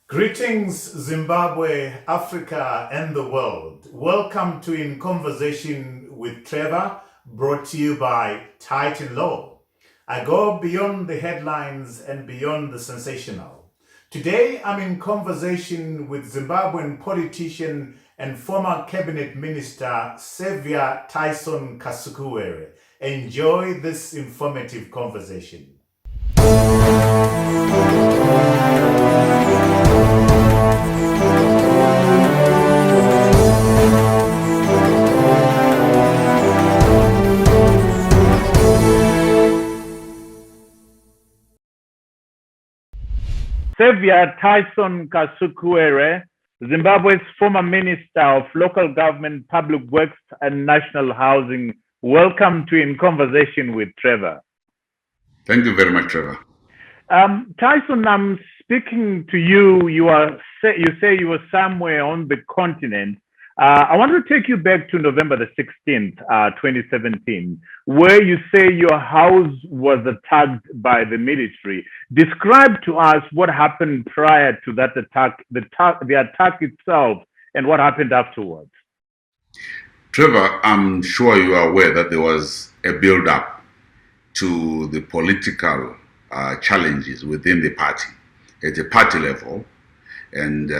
Greetings, Zimbabwe, Africa, and the world. Welcome to In Conversation with Trevor, brought to you by Titan Law. I go beyond the headlines and beyond the sensational. Today, I'm in conversation with Zimbabwean politician and former cabinet minister Saviour Kasukuwere. Enjoy this informative conversation. Saviour Kasukuwere, Zimbabwe's former Minister of Local Government, Public Works and National Housing. Welcome to In Conversation with Trevor. Thank you very much, Trevor. Tyson, I'm speaking to you. You say you were somewhere on the continent. I want to take you back to November the 16th, 2017, where you say your house was attacked by the military. Describe to us what happened prior to that attack, the attack itself, and what happened afterwards. Trevor, I'm sure you are aware that there was a build-up to the political challenges within the party, at a party level, and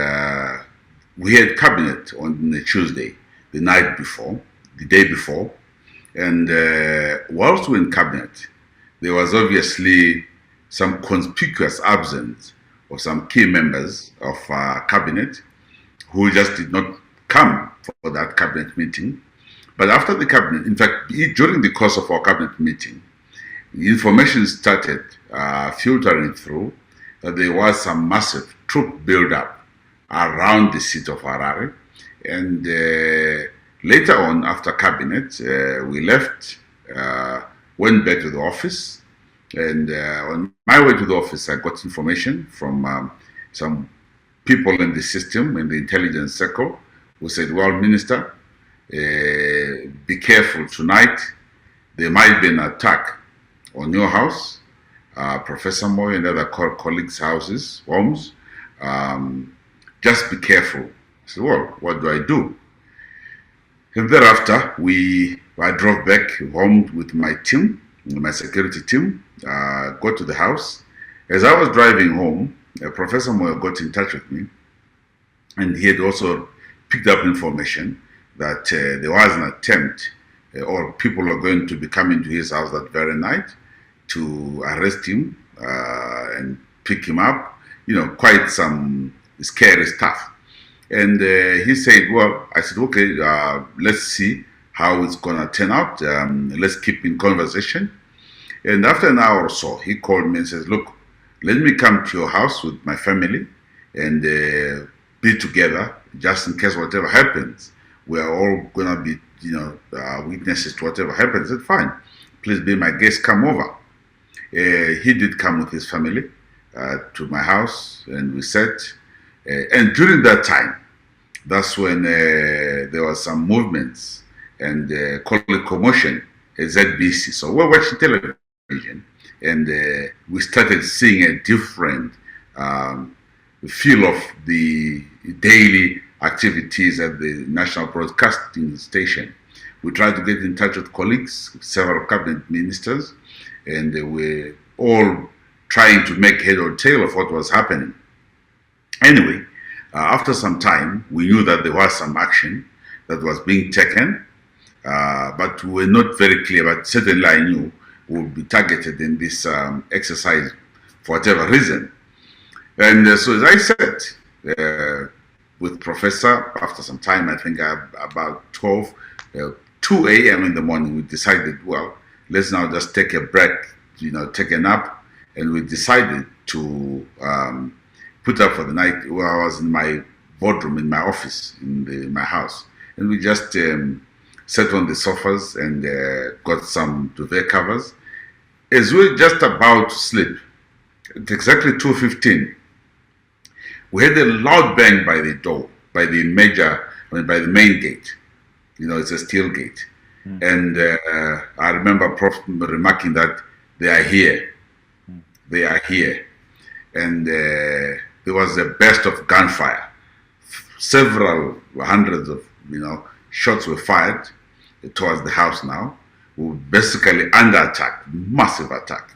we had cabinet on the Tuesday, the day before, and whilst we were in cabinet, there was obviously some conspicuous absence of some key members of cabinet who just did not come for that cabinet meeting. But after the cabinet, in fact, during the course of our cabinet meeting, the information started filtering through that there was some massive troop build-up around the seat of Harare. And later on, after cabinet, we left, went back to the office. And on my way to the office, I got information from some people in the system, in the intelligence circle, who said, well, Minister, be careful tonight. There might be an attack on your house, Professor Moy and other colleagues' homes. Just be careful. I said, well, what do I do? And thereafter, I drove back home with my team, my security team, got to the house. As I was driving home, Professor Moy got in touch with me, and he had also picked up information that there was an attempt, or people are going to be coming to his house that very night to arrest him and pick him up. Quite some scary stuff. And he said, well, I said, okay, let's see how it's going to turn out. Let's keep in conversation. And after an hour or so, he called me and says, look, let me come to your house with my family and be together just in case whatever happens. We're all going to be, witnesses to whatever happens. I said, fine, please be my guest, come over. He did come with his family to my house, and we sat. And during that time, that's when there was some movements and called it commotion at ZBC. So we're watching television, and we started seeing a different feel of the daily activities at the National Broadcasting Station. We tried to get in touch with colleagues, several cabinet ministers, and they were all trying to make head or tail of what was happening. Anyway, after some time, we knew that there was some action that was being taken, but we were not very clear, but certainly I knew we would be targeted in this exercise for whatever reason. And so as I said, with Professor, after some time, I think about 2 a.m. in the morning, we decided, well, let's now just take a break, take a nap, and we decided to put up for the night. Well, I was in my boardroom, in my office, in my house, and we just sat on the sofas and got some duvet covers. As we were just about to sleep, at exactly 2:15, we had a loud bang by the door, by the main gate. It's a steel gate. And I remember Prof remarking that they are here. They are here. And there was a burst of gunfire. Several hundreds of shots were fired towards the house. Now we were basically under attack, massive attack.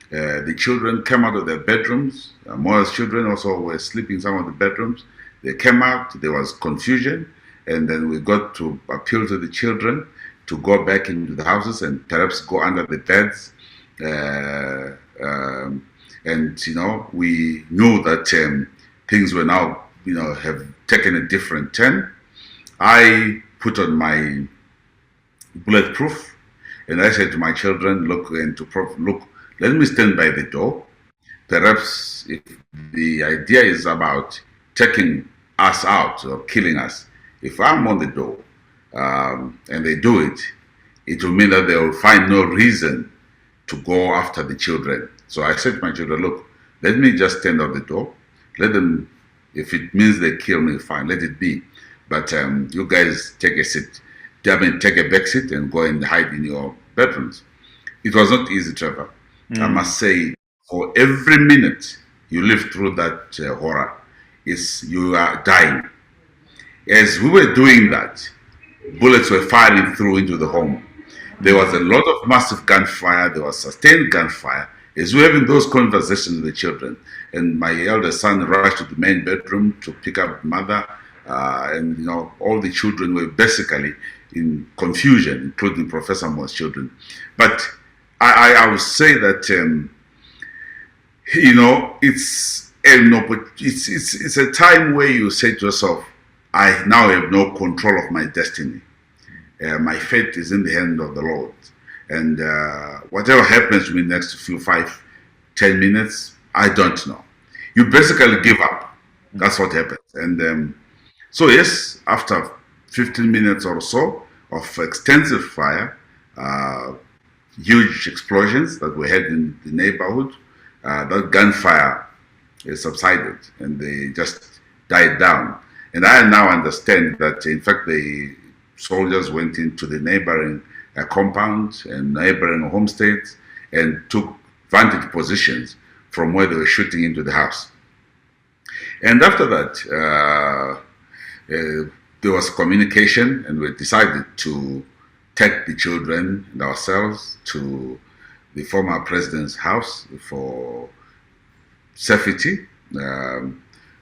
The children came out of their bedrooms. Moa's children also were sleeping in some of the bedrooms. They came out, there was confusion, and then we got to appeal to the children to go back into the houses and perhaps go under the beds. And we knew that things were now have taken a different turn. I put on my bulletproof, and I said to my children, look, let me stand by the door. Perhaps if the idea is about taking us out or killing us, if I'm on the door and they do it, it will mean that they will find no reason to go after the children. So I said to my children, look, let me just stand at the door. Let them, if it means they kill me, fine, let it be. But you guys take a seat. Take a back seat and go and hide in your bedrooms. It was not easy, Trevor. I must say, for every minute you live through that horror, you are dying. As we were doing that, bullets were firing through into the home. There was a lot of massive gunfire. There was sustained gunfire. As we were having those conversations with the children, and my eldest son rushed to the main bedroom to pick up mother, and all the children were basically in confusion, including Professor Moore's children. But I would say that it's a time where you say to yourself, I now have no control of my destiny. My fate is in the hand of the Lord, and whatever happens to me next few 5-10 minutes, I don't know. You basically give up. That's what happens. And so yes, after 15 minutes or so of extensive fire, huge explosions that we had in the neighborhood, that gunfire subsided and they just died down. And I now understand that, in fact, the soldiers went into the neighboring compound and neighboring homesteads and took vantage positions from where they were shooting into the house. And after that, there was communication, and we decided to take the children and ourselves to the former president's house for safety.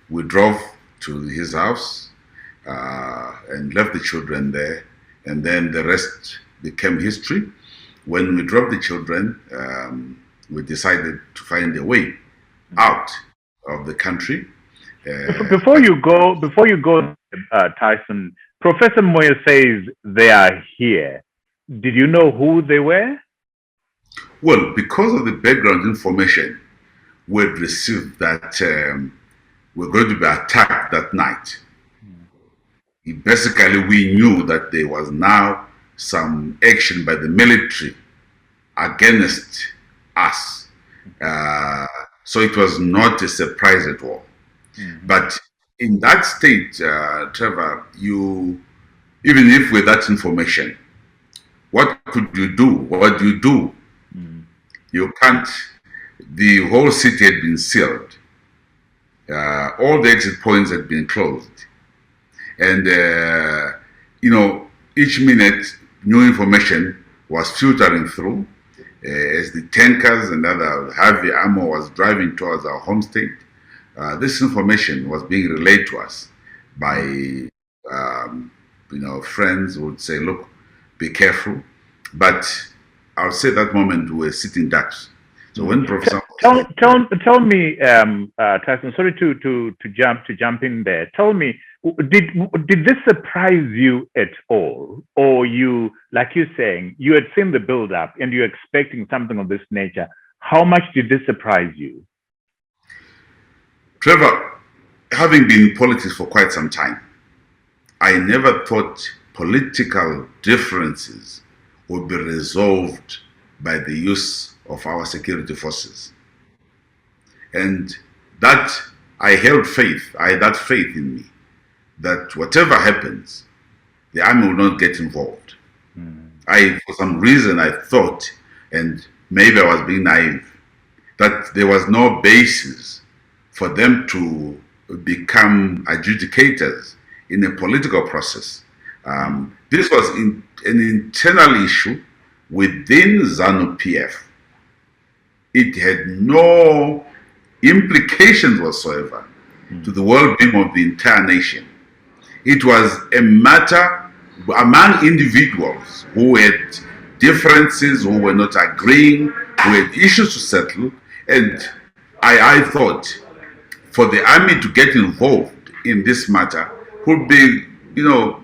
We drove to his house and left the children there, and then the rest became history. When we dropped the children, we decided to find a way out of the country. Before you go, Tyson, Professor Moya says they are here. Did you know who they were? Well, because of the background information we'd received that we're going to be attacked that night. Basically, we knew that there was now some action by the military against us. So it was not a surprise at all. But in that state, Trevor, even if with that information, what could you do? What do you do? You can't. The whole city had been sealed. All the exit points had been closed. And, each minute new information was filtering through as the tankers and other heavy ammo was driving towards our home state. This information was being relayed to us by, friends who would say, look, be careful. But I would say that moment we were sitting ducks. So when Professor tell me, Tyson, sorry to jump in there. Tell me, did this surprise you at all, or you, like you're saying, you had seen the build up and you're expecting something of this nature? How much did this surprise you? Trevor, having been in politics for quite some time, I never thought political differences would be resolved by the use of our security forces. And that I held faith, I had that faith in me, that whatever happens, the army will not get involved. For some reason, I thought, and maybe I was being naive, that there was no basis for them to become adjudicators in a political process. This was an internal issue within Zanu PF. It had no implications whatsoever to the well-being of the entire nation. It was a matter among individuals who had differences, who were not agreeing, who had issues to settle, and I thought for the army to get involved in this matter would be,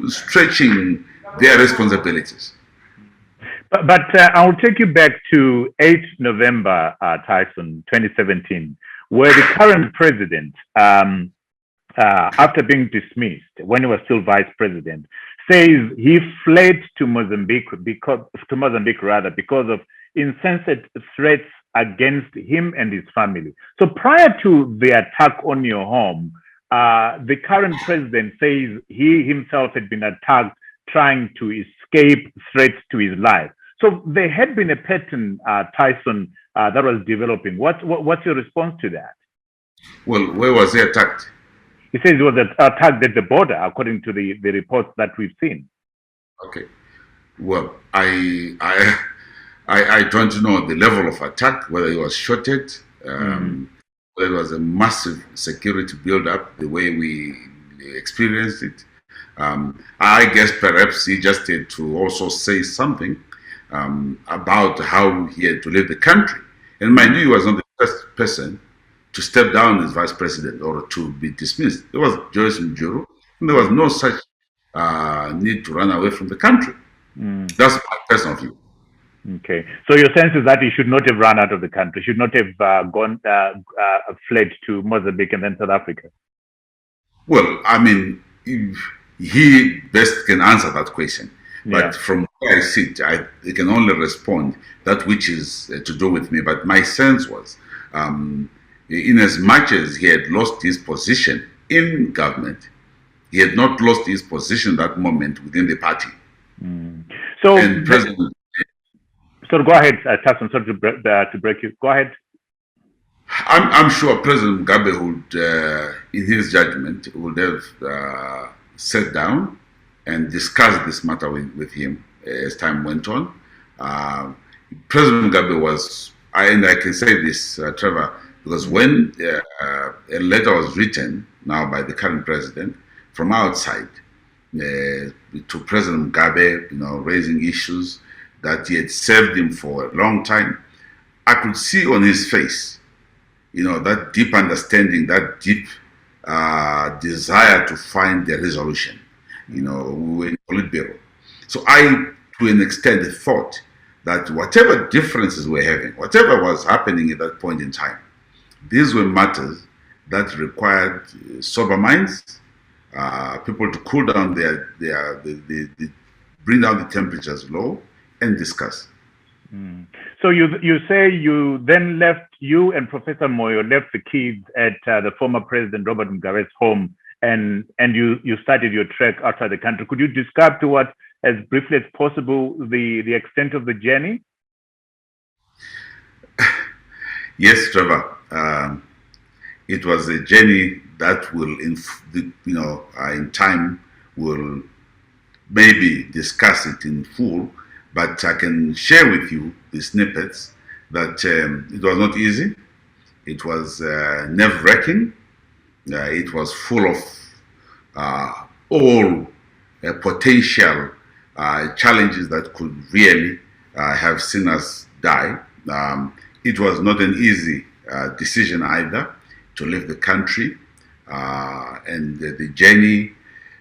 stretching their responsibilities. But I'll take you back to 8 November, Tyson, 2017, where the current president, after being dismissed, when he was still vice president, says he fled to Mozambique because of insensate threats against him and his family. So prior to the attack on your home, the current president says he himself had been attacked trying to escape threats to his life. So there had been a pattern, Tyson, that was developing. What's your response to that? Well, where was he attacked? He says he was attacked at the border, according to the reports that we've seen. Okay. Well, I don't know the level of attack, whether he was shot at, whether it was a massive security build-up, the way we experienced it. I guess perhaps he just had to also say something about how he had to leave the country. And mind you, he was not the first person to step down as vice president or to be dismissed. There was Joyce Mjuru, and there was no such need to run away from the country. That's my personal view. Okay, so your sense is that he should not have run out of the country, should not have fled to Mozambique and then South Africa? Well, I mean, he best can answer that question. But from where I sit, I can only respond that which is to do with me. But my sense was, in as much as he had lost his position in government, he had not lost his position that moment within the party. So, and President. So go ahead, Tyson. Sorry to break you. Go ahead. I'm sure President Mugabe would, in his judgment, would have sat down and discussed this matter with him as time went on. President Mugabe was, and I can say this, Trevor, because when a letter was written now by the current president from outside to President Mugabe, raising issues that he had served him for a long time, I could see on his face, that deep understanding, that deep desire to find a resolution. We were in Politburo. So I, to an extent, thought that whatever differences we're having, whatever was happening at that point in time, these were matters that required sober minds, people to cool down bring down the temperatures low, and discuss. So you say you then you and Professor Moyo left the kids at the former President Robert Mugabe's home, and you started your trek outside the country. Could you describe to us, as briefly as possible, the extent of the journey? Yes, Trevor. It was a journey that will, in time, will maybe discuss it in full. But I can share with you the snippets that it was not easy. It was nerve-wracking. It was full of all potential challenges that could really have seen us die. It was not an easy decision either to leave the country, and the journey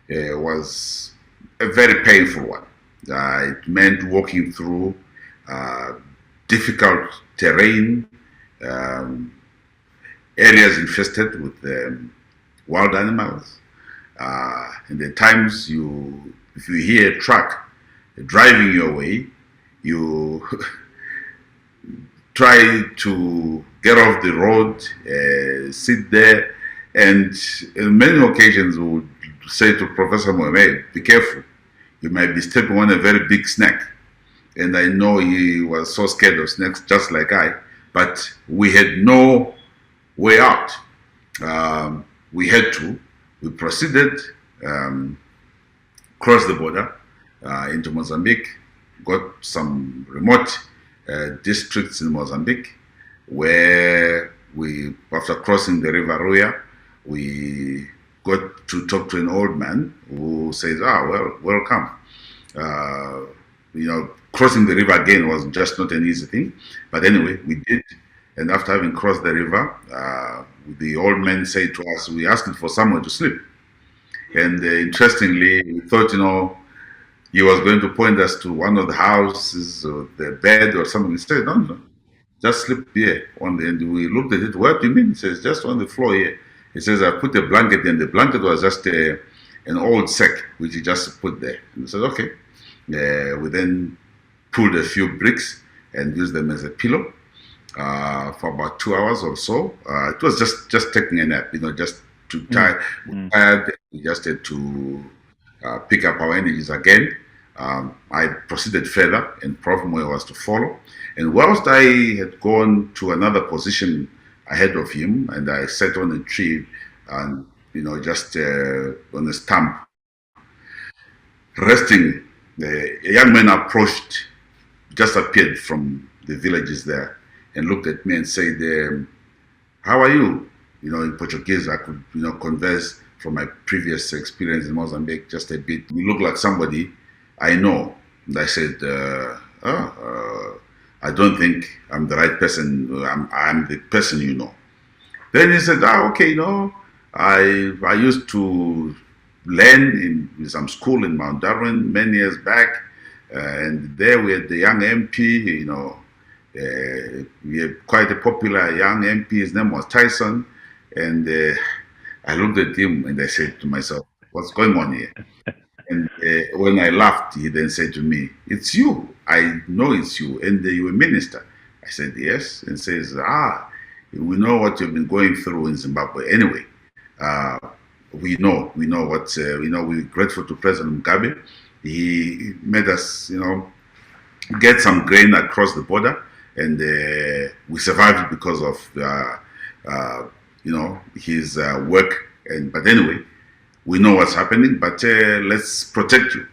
was a very painful one. It meant walking through difficult terrain, areas infested with wild animals. And at times, if you hear a truck driving your way, you try to get off the road, sit there, and on many occasions we would say to Professor Mohamed, be careful. You might be stepping on a very big snake. And I know he was so scared of snakes, just like I, but we had no way out. We proceeded, crossed the border into Mozambique, got some remote districts in Mozambique where after crossing the River Ruya, we got to talk to an old man who says, welcome. Crossing the river again was just not an easy thing. But anyway, we did. And after having crossed the river, the old man said to us, we asked him for somewhere to sleep. And interestingly, we thought, he was going to point us to one of the houses or the bed or something. He said, no, just sleep here. And we looked at it. What do you mean? He says, just on the floor here. He says, I put a blanket in. The blanket was just an old sack, which he just put there. And we said, okay. We then pulled a few bricks and used them as a pillow for about 2 hours or so. It was just taking a nap, just to tired. We just had to pick up our energies again. I proceeded further, and Prof Moyo was to follow. And whilst I had gone to another position ahead of him, and I sat on a tree, and just on a stump, resting, a young man approached, just appeared from the villages there, and looked at me and said, "How are you?" In Portuguese, I could converse from my previous experience in Mozambique just a bit. You look like somebody I know. And I said, I don't think I'm the right person. I'm the person you know. Then he said, okay, I used to learn in some school in Mount Darwin many years back. And there we had the young MP, we had quite a popular young MP. His name was Tyson. And I looked at him and I said to myself, what's going on here? And when I laughed, he then said to me, it's you. I know it's you. And you're a minister. I said, yes. And says, we know what you've been going through in Zimbabwe. Anyway, we know what, we're grateful to President Mugabe. He made us, get some grain across the border. And we survived because of, his work. But anyway, we know what's happening, but let's protect you.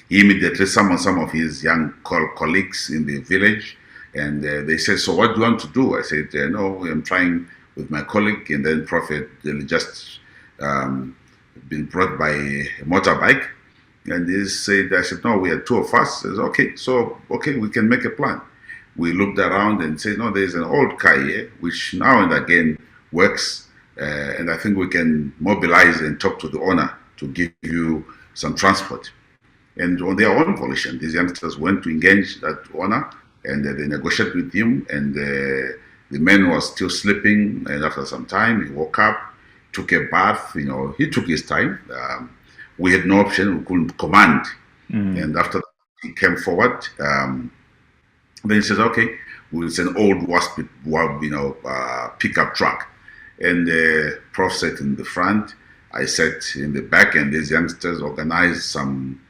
He immediately summoned some of his young colleagues in the village, and they said, so what do you want to do? I said, no, I'm trying with my colleague, and then Prophet just been brought by a motorbike, and I said, no, we are two of us. I said, okay, we can make a plan. We looked around and said, no, there's an old car here, which now and again works. And I think we can mobilize and talk to the owner to give you some transport. And on their own volition, these youngsters went to engage that owner, and they negotiated with him. And the man was still sleeping. And after some time, he woke up, took a bath. He took his time. We had no option. We couldn't command. And after that, he came forward. Then he says, okay, it's an old wasp, pickup truck. And the Prof sat in the front, I sat in the back, and these youngsters organized some,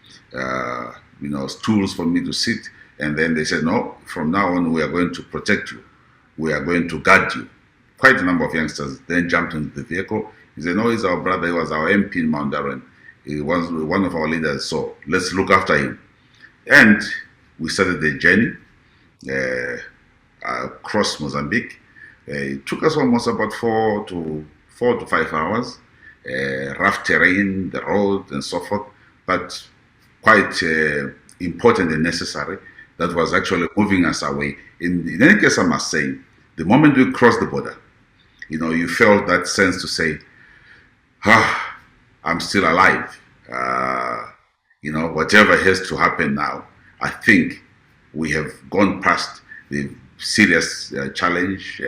stools for me to sit. And then they said, no, from now on, we are going to protect you. We are going to guard you. Quite a number of youngsters then jumped into the vehicle. He said, no, he's our brother. He was our MP in Mount Darwin. He was one of our leaders, so let's look after him. And we started the journey across Mozambique. It took us almost about 4 to 5 hours, rough terrain, the road, and so forth, but quite important and necessary. That was actually moving us away. In any case, I must say, the moment we crossed the border, you felt that sense to say, I'm still alive. Whatever has to happen now, I think we have gone past the serious challenge.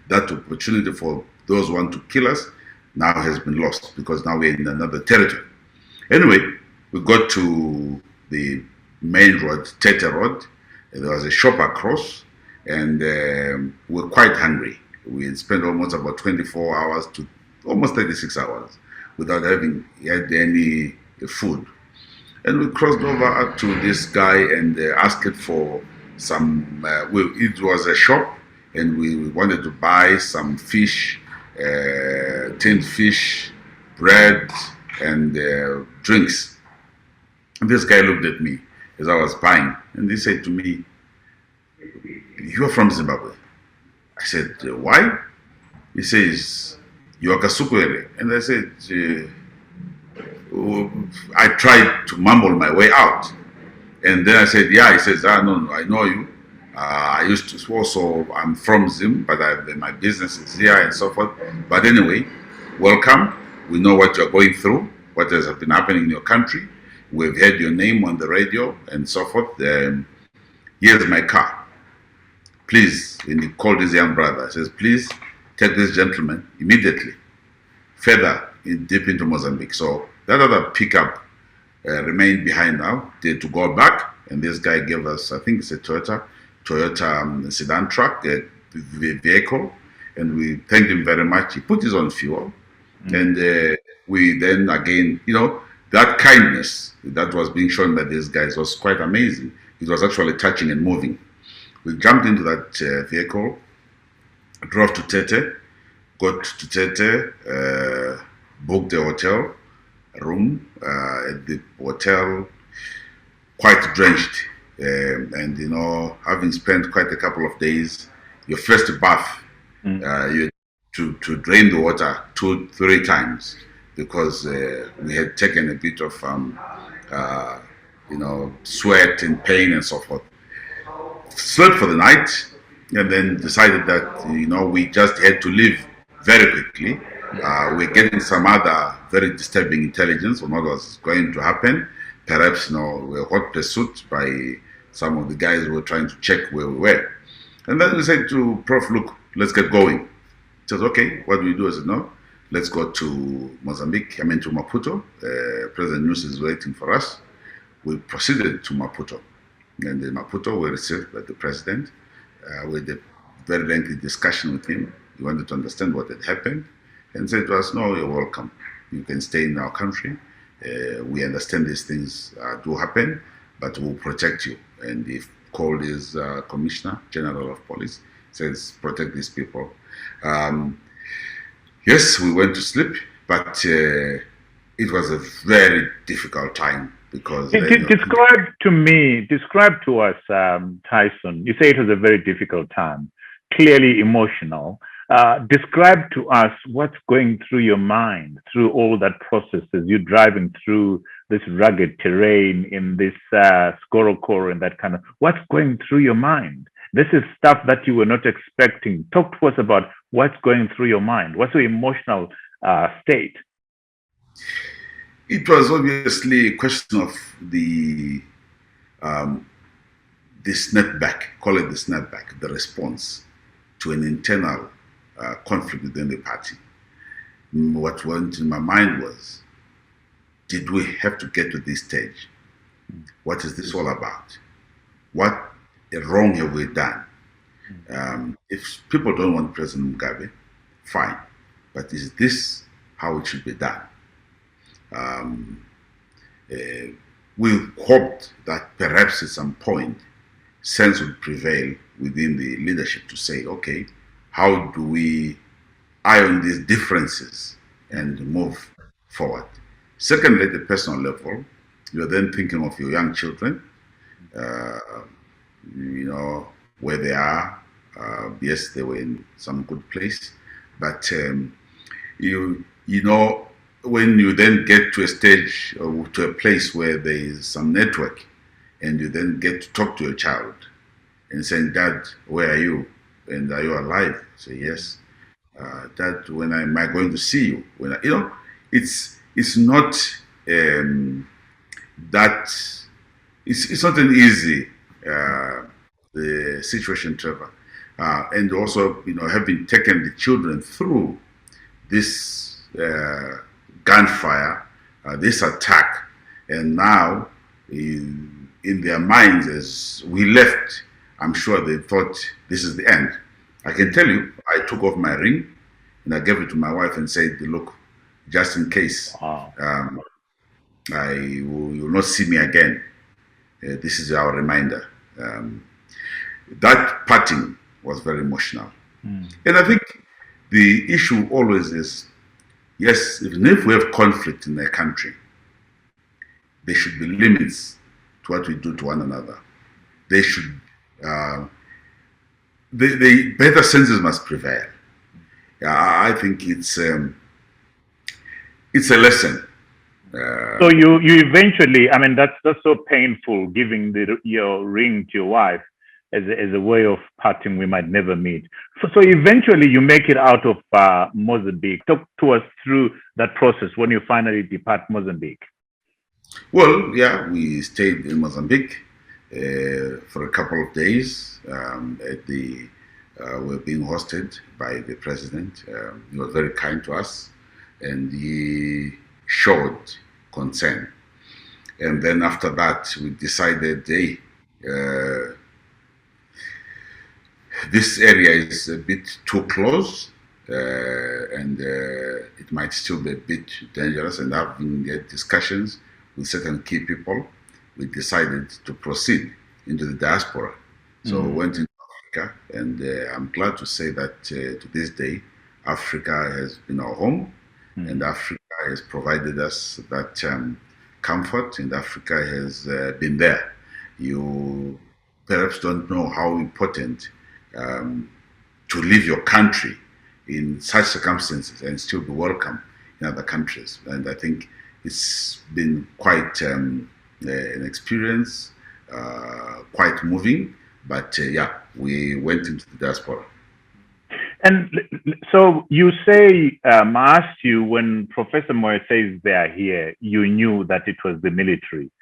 That opportunity for those who want to kill us now has been lost, because now we're in another territory. Anyway, we got to the main road, Tete Road. There was a shop across, and we were quite hungry. We had spent almost about 24 hours to almost 36 hours without having had any food. And we crossed over to this guy and asked for some, it was a shop, and we wanted to buy some fish tinned fish, bread, and drinks. And this guy looked at me as I was buying, and he said to me, "You are from Zimbabwe?" I said, "Why?" He says, "You are Kasukuwere." And I said, I tried to mumble my way out. And then I said, "Yeah." He says, no, I know you. I used to also, I'm from Zim, but my business is here and so forth. But anyway, welcome. We know what you're going through, what has been happening in your country. We've heard your name on the radio and so forth. Here's my car. Please," and he called his young brother, says, "Please take this gentleman immediately further deep into Mozambique." So that other pickup remained behind now. They had to go back, and this guy gave us, I think it's a Toyota sedan truck, vehicle, and we thanked him very much. He put his own fuel, and we then again, that kindness that was being shown by these guys was quite amazing. It was actually touching and moving. We jumped into that vehicle, drove to Tete, got to Tete, booked a hotel room at the hotel, quite drenched. And having spent quite a couple of days, your first bath, you to drain the water 2-3 times because we had taken a bit of sweat and pain and so forth. Slept for the night, and then decided that we just had to leave very quickly. We're getting some other very disturbing intelligence on what was going to happen. Perhaps we were hot pursuit by some of the guys who were trying to check where we were. And then we said to Prof, "Look, let's get going." He says, "Okay, what do we do?" I said, "No, let's go to Mozambique, to Maputo. President News is waiting for us." We proceeded to Maputo. And in Maputo, we were received by the president. We had a very lengthy discussion with him. He wanted to understand what had happened and said to us, "No, you're welcome. You can stay in our country. We understand these things do happen, but we'll protect you." And he called his Commissioner General of Police, says, "Protect these people." Yes, we went to sleep, but it was a very difficult time because... Describe to us, Tyson, you say it was a very difficult time, clearly emotional. Describe to us what's going through your mind through all that process as you're driving through this rugged terrain in this Skorokoro and that kind of, what's going through your mind? This is stuff that you were not expecting. Talk to us about what's going through your mind. What's your emotional state? It was obviously a question of the snapback, call it the snapback, the response to an internal conflict within the party. What went in my mind was, did we have to get to this stage? What is this all about? What wrong have we done? If people don't want President Mugabe, fine. But is this how it should be done? We hoped that perhaps at some point sense would prevail within the leadership to say, okay, how do we iron these differences and move forward? Secondly, at the personal level, you're then thinking of your young children, where they are. Yes, they were in some good place, but when you then get to a stage or to a place where there is some network, and you then get to talk to your child and saying, "Dad, where are you? And are you alive?" Say, "Yes." "Dad, when am I going to see you?" It's not that it's not an easy the situation, Trevor, and also having taken the children through this gunfire, this attack, and now in their minds as we left, I'm sure they thought this is the end. I can tell you, I took off my ring and I gave it to my wife and said, "Look, just in case you will not see me again, this is our reminder." That parting was very emotional. And I think the issue always is, yes, even if we have conflict in a country, there should be limits to what we do to one another. They should, the better senses must prevail. I think it's a lesson. So you eventually, I mean, that's so painful, giving your ring to your wife as a way of parting. We might never meet. So eventually you make it out of Mozambique. Talk to us through that process when you finally depart Mozambique. Well, yeah, we stayed in Mozambique for a couple of days. We're being hosted by the president. He was very kind to us, and he showed concern. And then after that, we decided, hey, this area is a bit too close, and it might still be a bit dangerous. And having discussions with certain key people, we decided to proceed into the diaspora. So we went into Africa, and I'm glad to say that to this day, Africa has been our home, and Africa has provided us that comfort, and Africa has been there. You perhaps don't know how important to leave your country in such circumstances and still be welcome in other countries. And I think it's been quite an experience, quite moving. But yeah, we went into the diaspora. And so you say, I asked you, when Professor Moyo says they are here, you knew that it was the military.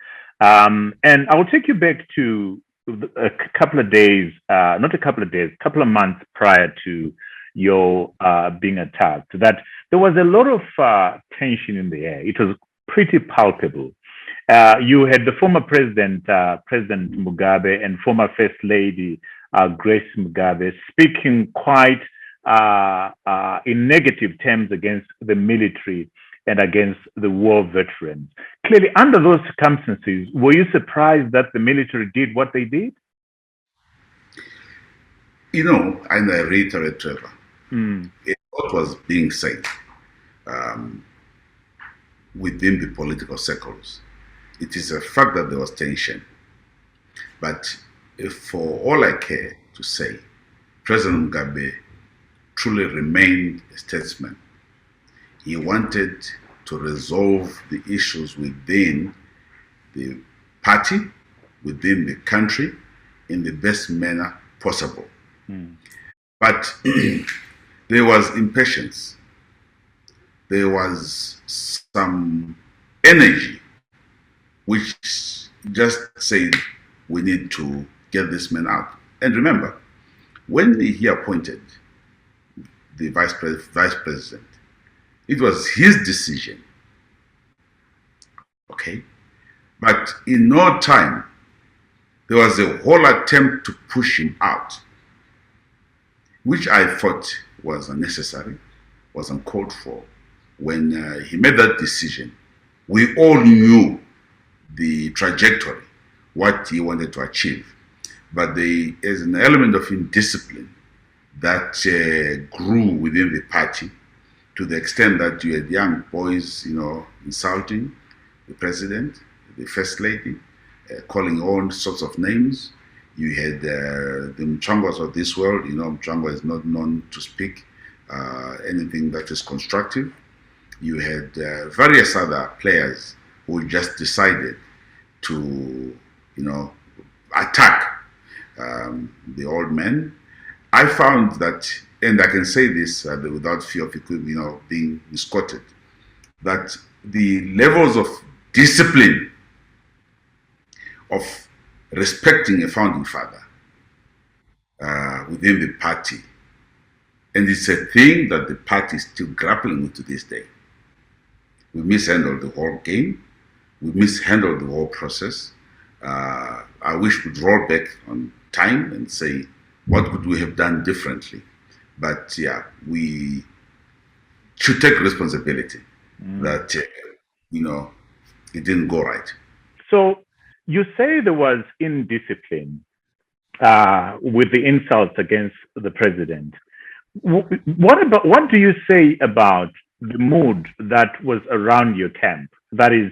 And I will take you back to a couple of days, not a couple of days, a couple of months prior to your being attacked, that there was a lot of tension in the air. It was pretty palpable. You had the former president, President Mugabe, and former First Lady, Grace Mugabe, speaking quite in negative terms against the military and against the war veterans. Clearly, under those circumstances, were you surprised that the military did what they did? You know, and I reiterate, Trevor, what was being said within the political circles. It is a fact that there was tension. But for all I care to say, President Mugabe truly remained a statesman. He wanted to resolve the issues within the party, within the country, in the best manner possible. But there was impatience. There was some energy which just said, we need to get this man out. And remember, when he appointed the vice president, it was his decision, okay? But in no time, there was a whole attempt to push him out, which I thought was unnecessary, was uncalled for. When he made that decision, we all knew the trajectory, what he wanted to achieve. But there is an element of indiscipline that grew within the party, to the extent that you had young boys, you know, insulting the president, the first lady, calling all sorts of names. You had the Mchangwas of this world. You know, Mchangwa is not known to speak anything that is constructive. You had various other players who just decided to, you know, attack the old men. I found that, and I can say this without fear of it, you know, being misquoted, that the levels of discipline of respecting a founding father within the party, and it's a thing that the party is still grappling with to this day. We mishandled the whole game. We mishandled the whole process. I wish we'd roll back on time and say, what could we have done differently? But yeah, we should take responsibility that, you know, it didn't go right. So you say there was indiscipline with the insults against the president. What do you say about the mood that was around your camp? That is,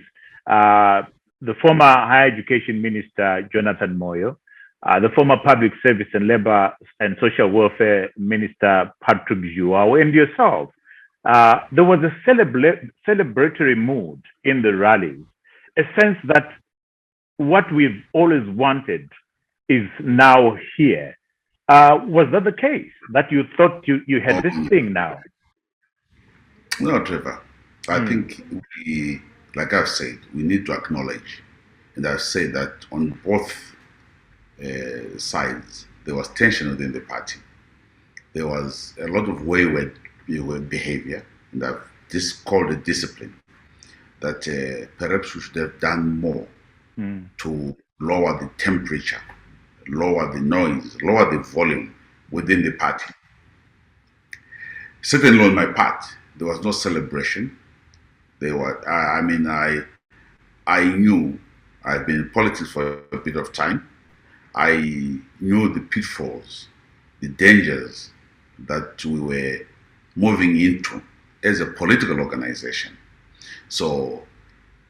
the former Higher Education Minister Jonathan Moyo, the former Public Service and Labor and Social Welfare Minister Patrick Juau, and yourself. There was a celebratory mood in the rallies, a sense that what we've always wanted is now here. Was that the case? That you thought you had this thing now? No, Trevor. I think like I've said, we need to acknowledge, and I've said that on both sides, there was tension within the party. There was a lot of wayward behavior, and I've just called it discipline, that perhaps we should have done more to lower the temperature, lower the noise, lower the volume within the party. Certainly on my part, there was no celebration. There were, I knew, I've been in politics for a bit of time. I knew the pitfalls, the dangers that we were moving into as a political organization. So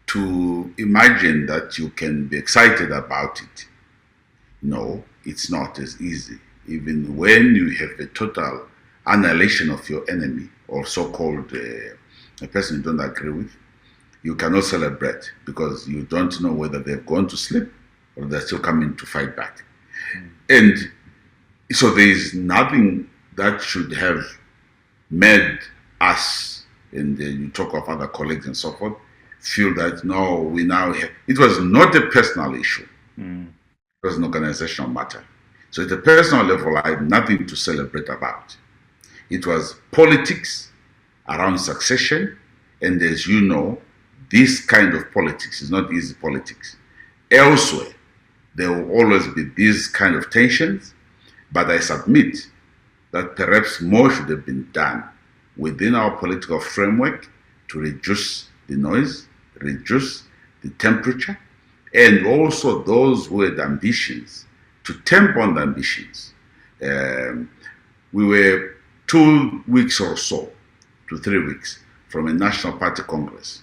to imagine that you can be excited about it, no, it's not as easy. Even when you have a total annihilation of your enemy, or so-called a person you don't agree with, you cannot celebrate because you don't know whether they've gone to sleep or they're still coming to fight back. And so there is nothing that should have made us, and you talk of other colleagues and so forth, feel that no, we now have, it was not a personal issue. It was an organizational matter. So at a personal level, I had nothing to celebrate about. It was politics around succession, and as you know, this kind of politics is not easy politics. Elsewhere, there will always be these kind of tensions, but I submit that perhaps more should have been done within our political framework to reduce the noise, reduce the temperature, and also those who had ambitions to temper the ambitions. We were 2 weeks or so to 3 weeks from a National Party Congress,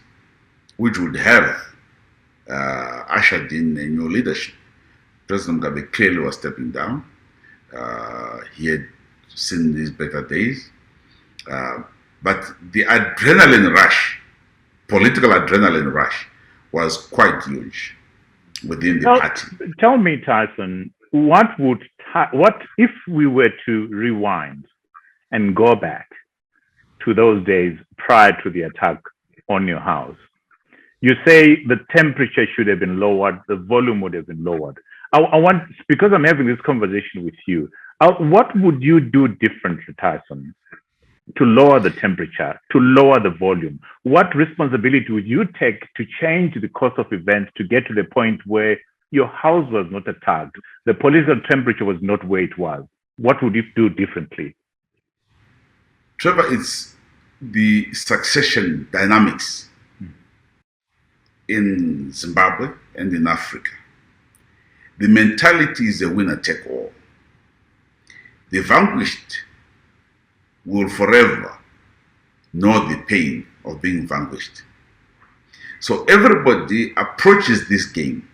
which would have ushered in a new leadership. President Mugabe clearly was stepping down. He had seen these better days. But the adrenaline rush, political adrenaline rush, was quite huge within the party. Tell me, Tyson, what if we were to rewind and go back to those days prior to the attack on your house? You say the temperature should have been lowered, the volume would have been lowered. I want, because I'm having this conversation with you, what would you do differently, Tyson, to lower the temperature, to lower the volume? What responsibility would you take to change the course of events to get to the point where your house was not attacked, the political temperature was not where it was? What would you do differently? Trevor, it's the succession dynamics in Zimbabwe and in Africa. The mentality is a winner take all. The vanquished will forever know the pain of being vanquished. So everybody approaches this game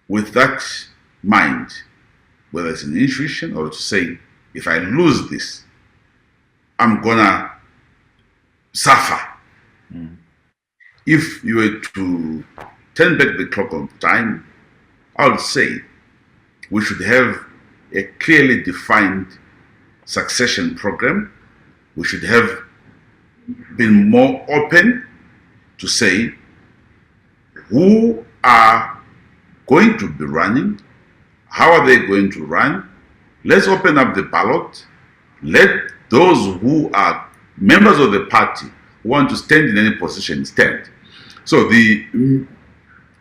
with that mind, whether it's an intuition or to say, if I lose this, I'm gonna suffer. If you were to turn back the clock of time, I would say we should have a clearly defined succession program. We should have been more open to say who are going to be running, how are they going to run. Let's open up the ballot. Let those who are members of the party who want to stand in any position stand. So the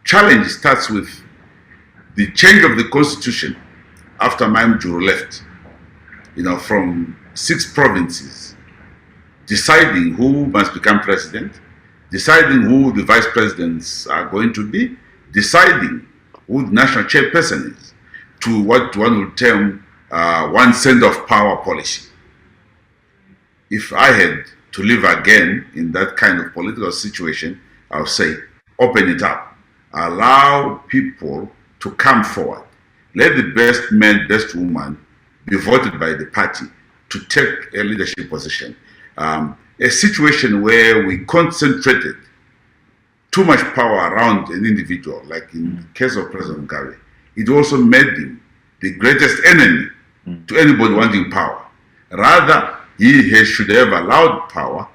challenge starts with the change of the constitution after Mamjuru left, from 6 provinces, deciding who must become president, deciding who the vice presidents are going to be, deciding who the national chairperson is, to what one would term one send of power policy. if I had to live again in that kind of political situation, I would say, open it up. Allow people to come forward. Let the best man, best woman be voted by the party to take a leadership position. A situation where we concentrated too much power around an individual, like in the case of President Mugabe, it also made him the greatest enemy to anybody wanting power. Rather, he should have allowed power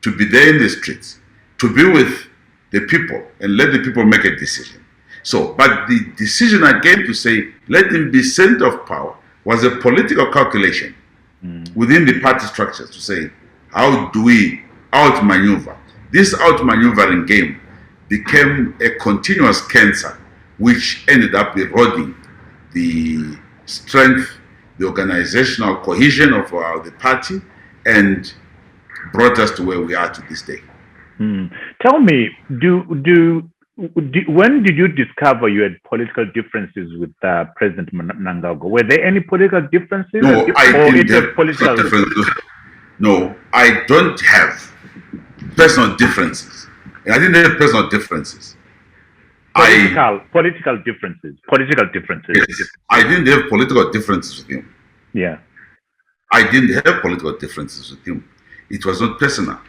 to be there in the streets, to be with the people and let the people make a decision. So, but the decision again to say, let him be center of power was a political calculation within the party structures to say, how do we outmaneuver? This outmaneuvering game became a continuous cancer, which ended up eroding the strength, the organizational cohesion of the party, and brought us to where we are to this day. Tell me, when did you discover you had political differences with President Mnangagwa? Were there any political differences? No, I didn't have political differences. No, I don't have personal differences. I didn't have personal differences. Political differences. Yes, I didn't have political differences with him. Yeah. I didn't have political differences with him. It was not personal.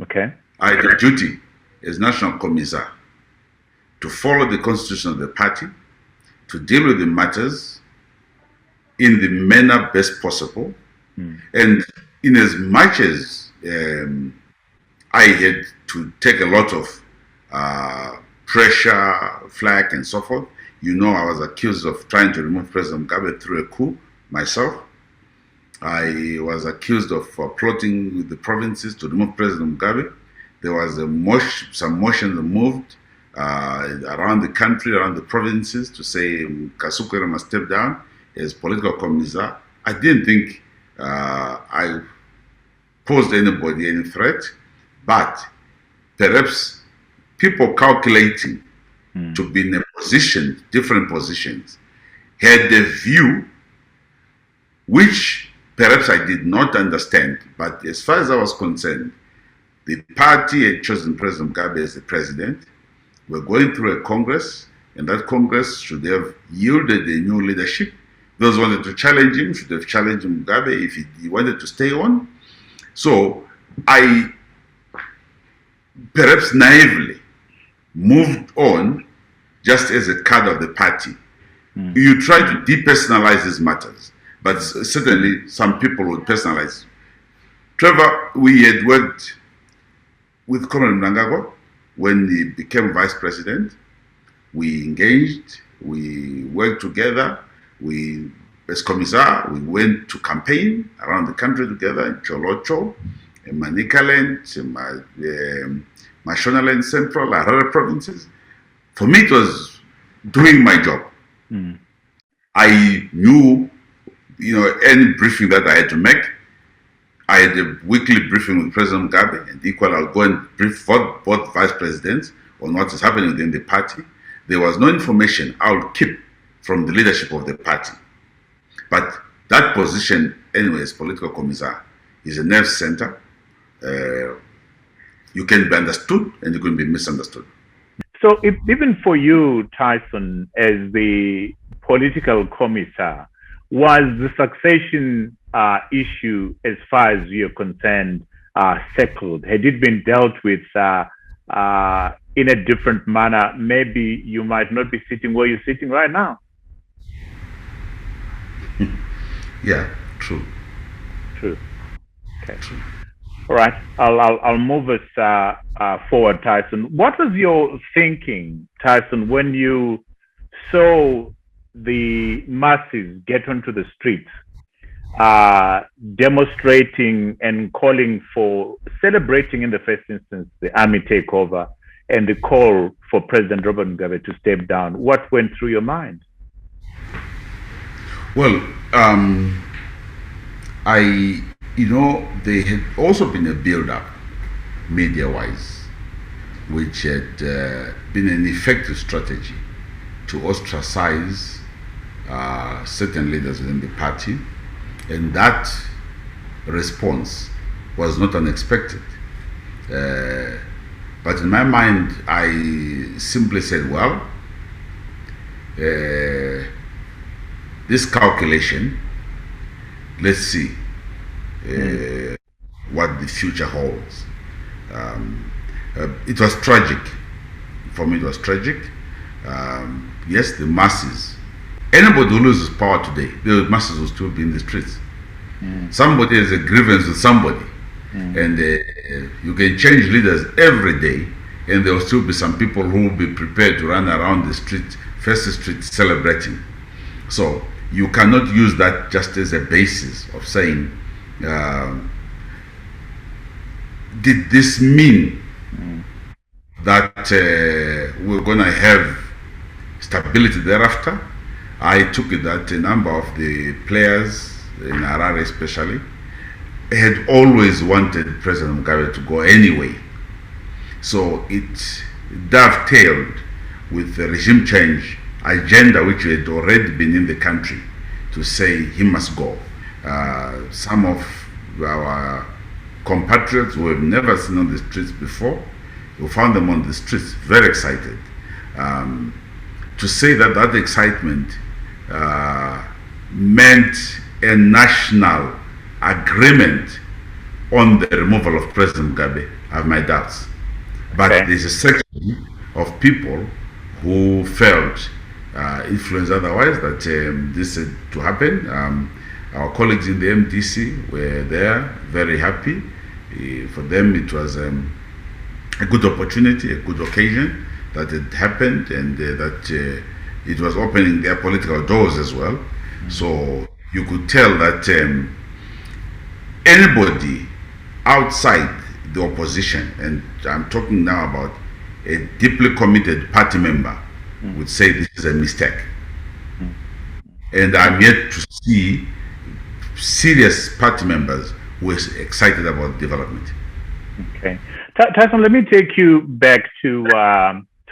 Okay. I had a duty as National Commissar to follow the constitution of the party, to deal with the matters in the manner best possible, and in as much as I had to take a lot of pressure, flack, and so forth. You know, I was accused of trying to remove President Mugabe through a coup myself. I was accused of plotting with the provinces to remove President Mugabe. There was some motions moved around the country, around the provinces, to say Kasukuwere must step down as political commissar. I didn't think I posed anybody any threat, but perhaps people calculating to be in a position, different positions, had a view which perhaps I did not understand. But as far as I was concerned, the party had chosen President Mugabe as the president. We're going through a Congress, and that Congress should have yielded a new leadership. Those who wanted to challenge him should have challenged Mugabe if he wanted to stay on. So I perhaps naively moved on just as a card of the party. You try to depersonalize these matters, but certainly some people would personalize. Trevor, we had worked with Comrade Mnangagwa when he became vice president. We engaged, we worked together, as commissar, we went to campaign around the country together in Cholocho, in Manicaland, in Mashonaland Central, Harare provinces. For me, it was doing my job. I knew, any briefing that I had to make. I had a weekly briefing with President Mugabe, and equally I'll go and brief both vice presidents on what is happening within the party. There was no information I would keep from the leadership of the party. But that position, anyway, as political commissar, is a nerve center. You can be understood and you can be misunderstood. So even for you, Tyson, as the political commissar, was the succession issue, as far as you're concerned, settled? Had it been dealt with in a different manner, maybe you might not be sitting where you're sitting right now. Yeah, true. Okay. True. All right, I'll move us forward, Tyson. What was your thinking, Tyson, when you saw the masses get onto the streets, demonstrating and calling for, celebrating in the first instance, the army takeover and the call for President Robert Mugabe to step down? What went through your mind? Well, there had also been a build-up, media-wise, which had been an effective strategy to ostracize certain leaders within the party, and that response was not unexpected. But in my mind, I simply said, well, this calculation, let's see what the future holds. It was tragic. For me, it was tragic. Yes, the masses. Anybody who loses power today, the masses will still be in the streets. Somebody has a grievance with somebody, and you can change leaders every day, and there will still be some people who will be prepared to run around the street, First Street, celebrating. So you cannot use that just as a basis of saying, did this mean that we're going to have stability thereafter? I took it that a number of the players in Harare especially had always wanted President Mugabe to go anyway. So it dovetailed with the regime change agenda which had already been in the country to say he must go. Some of our compatriots who have never seen on the streets before, we found them on the streets very excited. To say that that excitement meant a national agreement on the removal of President Mugabe, I have my doubts. But there's a section of people who felt influenced otherwise that this had to happen. Our colleagues in the MDC were there, very happy. For them, it was a good opportunity, a good occasion that it happened, and that it was opening their political doors as well. So you could tell that anybody outside the opposition, and I'm talking now about a deeply committed party member, would say this is a mistake. And I'm yet to see serious party members who are excited about development. Okay. Tyson, let me take you back to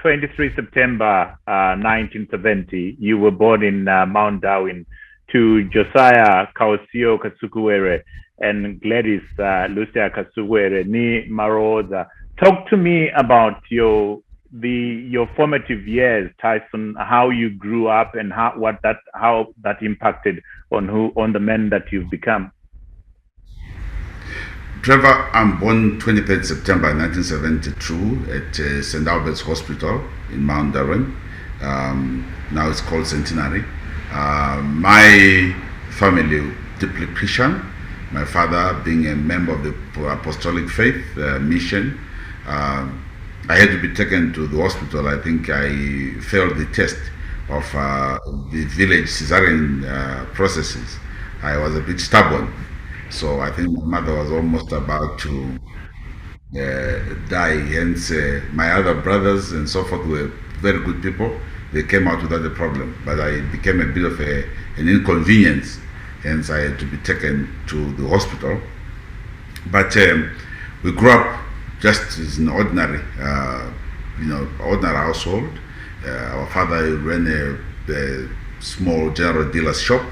23 September 1970. You were born in Mount Darwin to Josiah Kasukuwere and Gladys Lucia Kasukuwere ni Maroza. Talk to me about your formative years, Tyson, how you grew up and how that impacted on the man that you've become. Trevor, I'm born 23rd September 1972 at St. Albert's Hospital in Mount Darwin. Now it's called Centenary. My family, deeply Christian. My father being a member of the Apostolic Faith Mission. I had to be taken to the hospital. I think I failed the test of the village cesarean processes. I was a bit stubborn. So I think my mother was almost about to die. Hence, my other brothers and so forth were very good people. They came out without a problem. But I became a bit of an inconvenience. Hence, I had to be taken to the hospital. But we grew up just as an ordinary, ordinary household. Our father ran a small general dealer's shop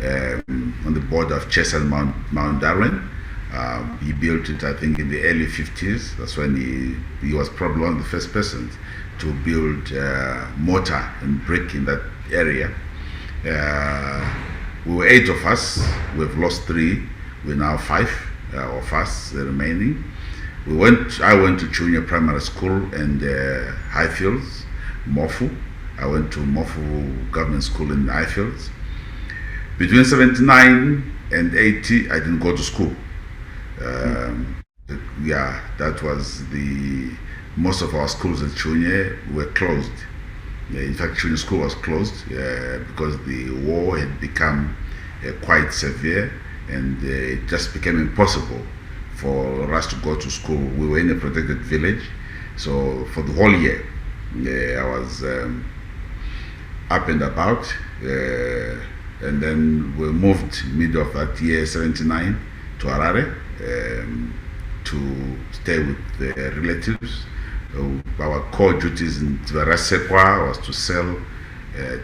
on the border of Chess and Mount Darwin. He built it, I think, in the early 50s. That's when he was probably one of the first persons to build mortar and brick in that area. We were 8 of us. We've lost 3. We're now 5 of us remaining. I went to junior primary school and Highfields, Mofu. I went to Mofu Government School in Highfields. Between 79 and 80, I didn't go to school. That was most of our schools at junior were closed. In fact, junior school was closed because the war had become quite severe, and it just became impossible for us to go to school. We were in a protected village, so for the whole year, I was up and about, and then we moved middle of that year, 79, to Harare to stay with the relatives. Our core duties in Tverasekwa was to sell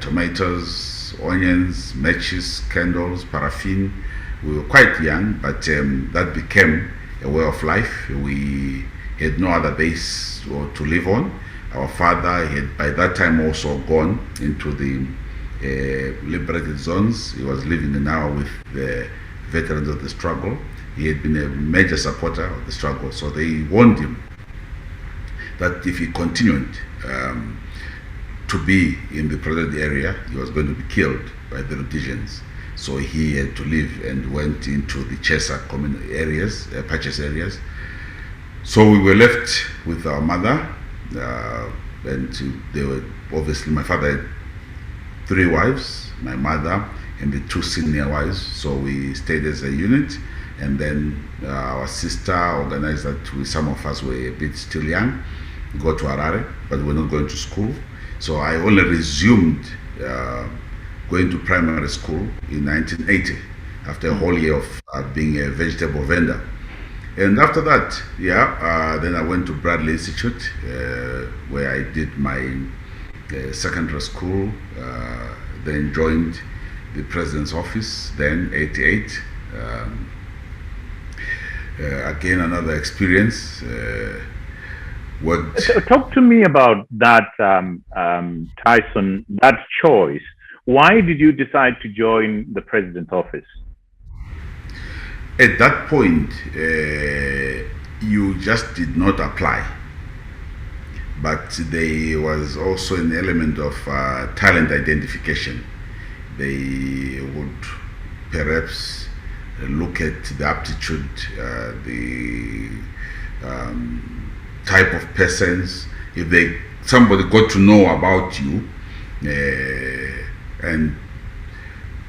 tomatoes, onions, matches, candles, paraffin. We were quite young, but that became a way of life. We had no other base to live on. Our father had by that time also gone into the liberated zones. He was living now with the veterans of the struggle. He had been a major supporter of the struggle, so they warned him that if he continued to be in the protected area, he was going to be killed by the Rhodesians. So he had to leave and went into the Chesa communal areas, purchase areas. So we were left with our mother, and they were obviously, my father had 3 wives, my mother and the 2 senior wives. So we stayed as a unit, and then our sister organized that some of us were a bit still young, go to Harare, but we're not going to school. So I only resumed going to primary school in 1980 after a whole year of being a vegetable vendor. And after that, then I went to Bradley Institute, where I did my secondary school, then joined the president's office, then 88. Again, another experience. Talk to me about that, Tyson, that choice. Why did you decide to join the president's office? At that point, you just did not apply. But there was also an element of talent identification. They would perhaps look at the aptitude, the type of persons. If somebody got to know about you, and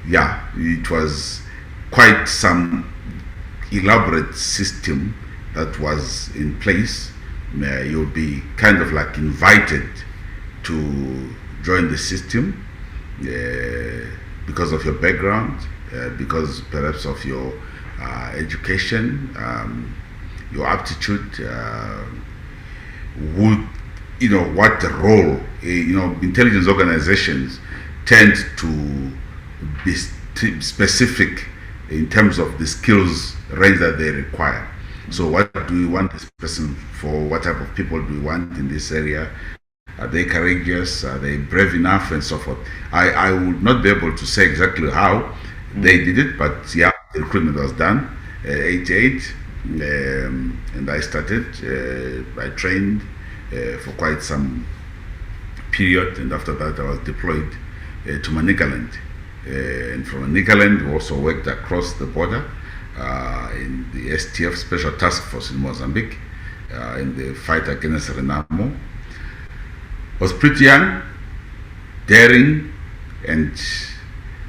it was quite some elaborate system that was in place. You'll be kind of like invited to join the system because of your background, because perhaps of your education, your aptitude, what the role. Intelligence organizations tend to be specific in terms of the skills range that they require. So what do we want this person for? What type of people do we want in this area? Are they courageous? Are they brave enough? And so forth. I would not be able to say exactly how they did it, but the recruitment was done, 88, and I started. I trained for quite some period, and after that I was deployed to Manicaland. And from Manicaland we also worked across the border in the STF Special Task Force in Mozambique, in the fight against Renamo. Was pretty young, daring, and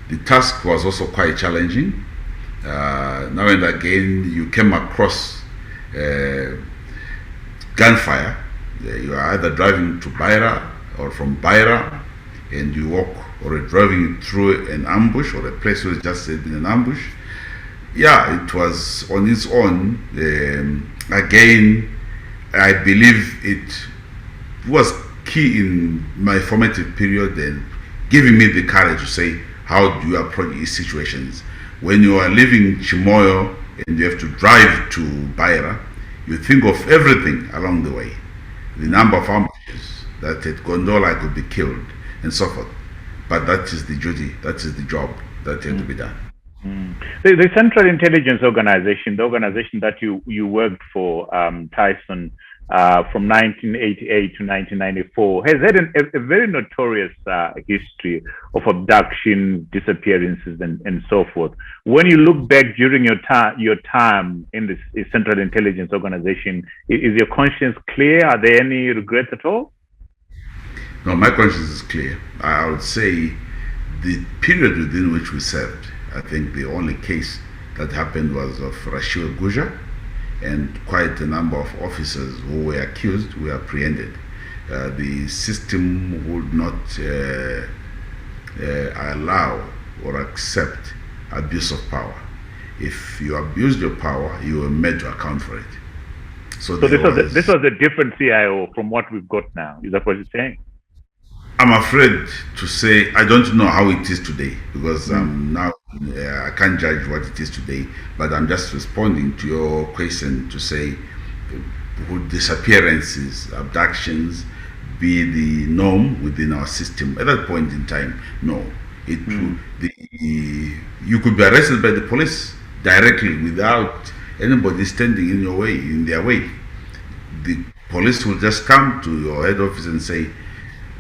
the task was also quite challenging. Now and again you came across gunfire. You are either driving to Beira or from Beira, and you walk or driving through an ambush or a place where it's just been an ambush. It was on its own. Again, I believe it was key in my formative period and giving me the courage to say, how do you approach these situations? When you are leaving Chimoyo and you have to drive to Beira, you think of everything along the way. The number of ambushes, that at Gondola I could be killed, and so forth. But that is the duty, that is the job that had to be done. The Central Intelligence Organization, the organization that you worked for, Tyson, from 1988 to 1994, has had a very notorious history of abduction, disappearances, and so forth. When you look back during your time in this Central Intelligence Organization, is your conscience clear? Are there any regrets at all? No, my conscience is clear. I would say the period within which we served, I think the only case that happened was of Rashid Guja, and quite a number of officers who were accused were apprehended. The system would not allow or accept abuse of power. If you abused your power, you were made to account for it. So this was a different CIO from what we've got now. Is that what you're saying? I'm afraid to say I don't know how it is today, because I'm now I can't judge what it is today, but I'm just responding to your question to say, would disappearances, abductions be the norm within our system? At that point in time, no. You could be arrested by the police directly without anybody standing in your way, in their way. The police will just come to your head office and say,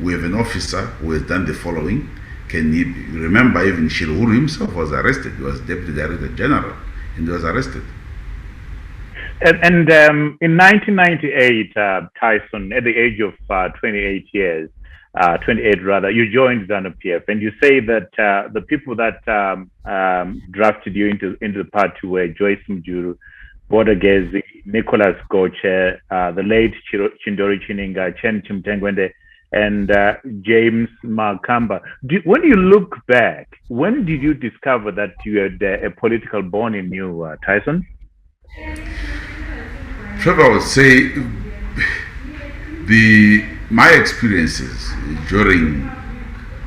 we have an officer who has done the following. Can you remember even Shirhuru himself was arrested? He was Deputy Director General and he was arrested. And in 1998, Tyson, at the age of 28 years, 28 rather, you joined Zanu PF, and you say that the people that drafted you into the party were Joyce Mjuru, Bodagezi, Nicholas Goche, the late Chindori Chininga, Chen Chimtengwende, and James Makamba. When you look back, when did you discover that you had a political bone in you, Tyson? Trevor would say my experiences during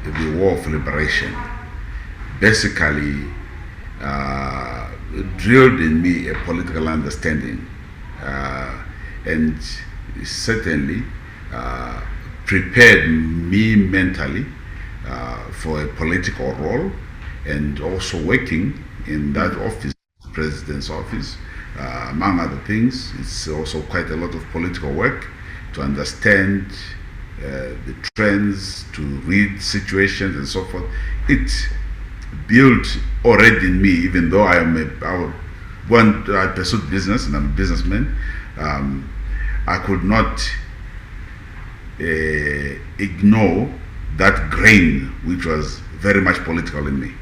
the War of Liberation basically drilled in me a political understanding and certainly prepared me mentally for a political role, and also working in that office, president's office. Among other things, it's also quite a lot of political work to understand the trends, to read situations and so forth. It built already in me, even though I pursued business and I'm a businessman, I could not ignore that grain which was very much political in me.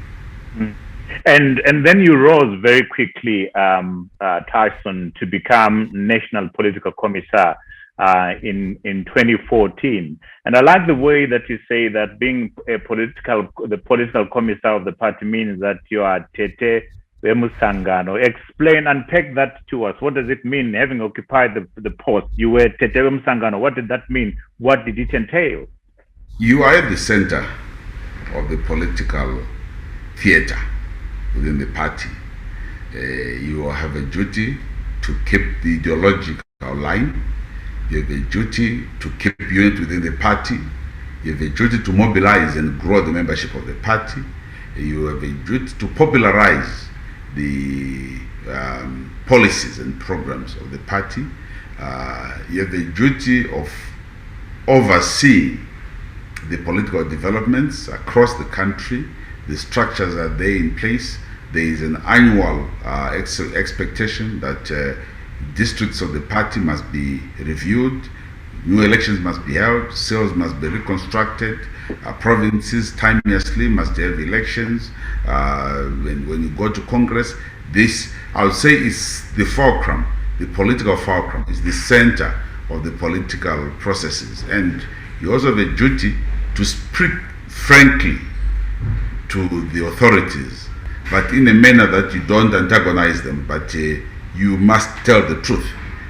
And then you rose very quickly, Tyson, to become National Political Commissar in 2014. And I like the way that you say that being the political commissar of the party means that you are Tete Wemusangano. Explain, unpack that to us. What does it mean, having occupied the post? You were Tete Wemusangano. What did that mean? What did it entail? You are at the center of the political theater within the party. You have a duty to keep the ideological line. You have a duty to keep unity within the party. You have a duty to mobilize and grow the membership of the party. You have a duty to popularize the policies and programs of the party. You have a duty of overseeing the political developments across the country. The structures are there in place. There is an annual expectation that districts of the party must be reviewed, new elections must be held, cells must be reconstructed, provinces timelessly must have elections. When you go to Congress, this, I would say, is the fulcrum, the political fulcrum, is the center of the political processes. And you also have a duty to speak frankly to the authorities, but in a manner that you don't antagonize them, but you must tell the truth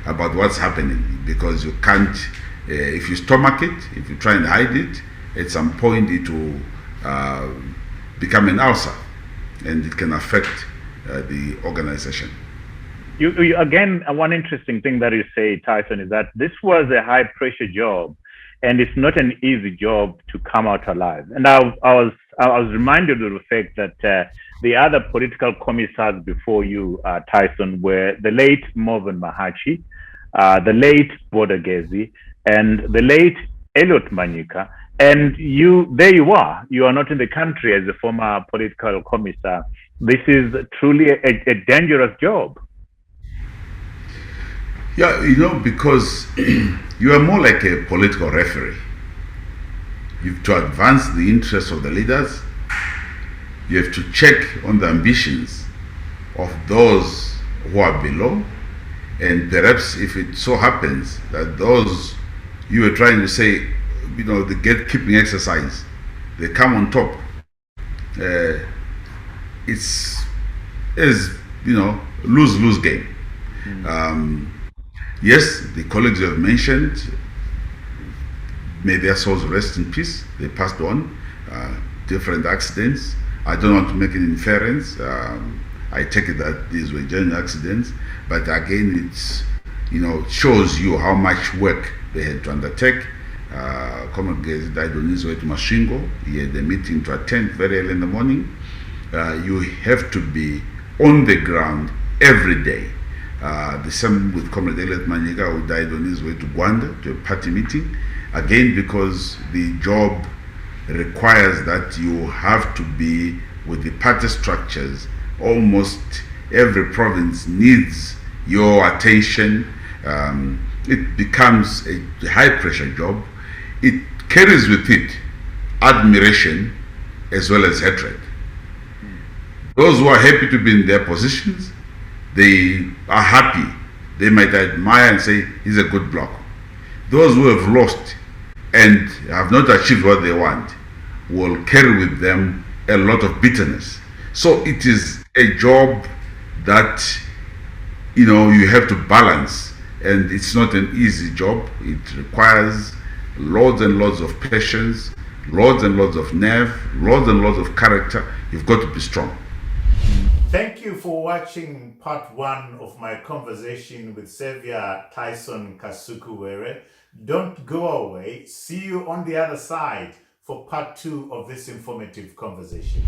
about what's happening, because you can't, if you stomach it, if you try and hide it, at some point it will become an ulcer, and it can affect the organization. You again, one interesting thing that you say, Tyson, is that this was a high pressure job, and it's not an easy job to come out alive. And I was reminded of the fact that the other political commissars before you, Tyson, were the late Morven Mahachi, the late Bodagezi, and the late Elliot Manyika. And there you are. You are not in the country as a former political commissar. This is truly a dangerous job. Yeah, because you are more like a political referee. You have to advance the interests of the leaders. You have to check on the ambitions of those who are below. And perhaps if it so happens that those you were trying to say, the gatekeeping exercise, they come on top. It's lose-lose game. Yes, the colleagues you have mentioned, may their souls rest in peace. They passed on, different accidents. I don't want to make an inference. I take it that these were genuine accidents, but again, shows you how much work they had to undertake. Comrade Gezi died on his way to Masvingo. He had a meeting to attend very early in the morning. You have to be on the ground every day. The same with Comrade Elliot Manyika, who died on his way to Gwanda to a party meeting. Again, because the job requires that you have to be with the party structures. Almost every province needs your attention. It becomes a high pressure job. It carries with it admiration as well as hatred. Those who are happy to be in their positions, they are happy. They might admire and say, he's a good bloke. Those who have lost and have not achieved what they want will carry with them a lot of bitterness. So it is a job that you have to balance, and it's not an easy job. It requires loads and loads of patience, loads and loads of nerve, loads and loads of character. You've got to be strong. Thank you for watching part 1 of my conversation with Saviour Kasukuwere. Don't go away. See you on the other side for part 2 of this informative conversation.